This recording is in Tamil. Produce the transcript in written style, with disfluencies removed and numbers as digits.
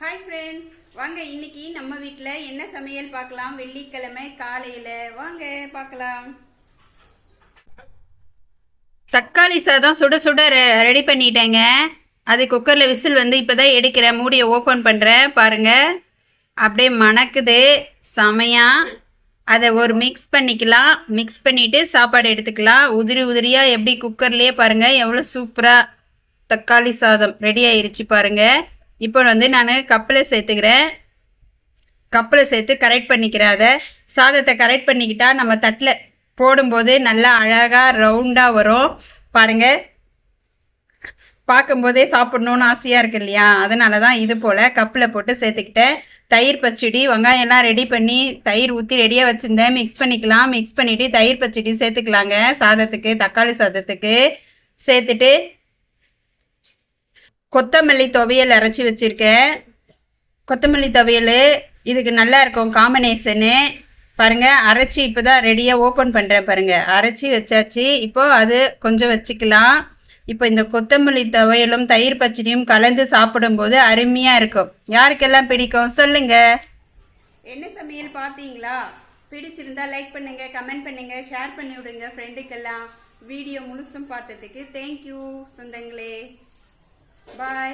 ஹாய் ஃப்ரெண்ட், வாங்க இன்னைக்கு நம்ம வீட்டில் என்ன சமையல் பார்க்கலாம். வெள்ளிக்கிழமை காலையில் வாங்க பார்க்கலாம். தக்காளி சாதம் சுட சுட ரெடி பண்ணிட்டேங்க. அது குக்கரில் விசில் வந்து இப்போ தான் எடுக்கிறேன். மூடியை ஓப்பன் பண்ணுறேன். பாருங்கள், அப்படியே மணக்குது செமையாக. அதை ஒரு மிக்ஸ் பண்ணிக்கலாம். மிக்ஸ் பண்ணிவிட்டு சாப்பாடு எடுத்துக்கலாம். உதிரி உதிரியாக எப்படி குக்கர்லேயே பாருங்கள் எவ்வளோ சூப்பராக தக்காளி சாதம் ரெடி ஆயிடுச்சு பாருங்கள். இப்போ வந்து நான் கப்பில் சேர்த்துக்கிறேன். கப்பில் சேர்த்து கரெக்ட் பண்ணிக்கிறேன். அதை சாதத்தை கரெக்ட் பண்ணிக்கிட்டால் நம்ம தட்டில் போடும்போது நல்லா அழகாக ரவுண்டாக வரும் பாருங்கள். பார்க்கும்போதே சாப்பிட்ணுன்னு ஆசையாக இருக்குது இல்லையா? அதனால தான் இது போல் கப்பில் போட்டு சேர்த்துக்கிட்டேன். தயிர் பச்சடி, வெங்காயம்லாம் ரெடி பண்ணி தயிர் ஊற்றி ரெடியாக வச்சுருந்தேன். மிக்ஸ் பண்ணிக்கலாம். மிக்ஸ் பண்ணிவிட்டு தயிர் பச்சடி சேர்த்துக்கலாங்க. சாதத்துக்கு, தக்காளி சாதத்துக்கு சேர்த்துட்டு கொத்தமல்லி துவையல் அரைச்சி வச்சுருக்கேன். கொத்தமல்லி துவையல் இதுக்கு நல்லா இருக்கும் காம்பினேஷனு. பாருங்கள், அரைச்சி இப்போ தான் ரெடியாக ஓப்பன் பண்ணுறேன் பாருங்கள். அரைச்சி வச்சாச்சு. இப்போது அது கொஞ்சம் வச்சுக்கலாம். இப்போ இந்த கொத்தமல்லி துவையலும் தயிர் பச்சடியும் கலந்து சாப்பிடும்போது அருமையாக இருக்கும். யாருக்கெல்லாம் பிடிக்கும் சொல்லுங்கள். என்ன சமையல் பார்த்தீங்களா? பிடிச்சிருந்தா லைக் பண்ணுங்கள், கமெண்ட் பண்ணுங்கள், ஷேர் பண்ணி விடுங்க ஃப்ரெண்டுக்கெல்லாம். வீடியோ முழுசும் பார்த்ததுக்கு தேங்க்யூ சொந்தங்களே. Bye.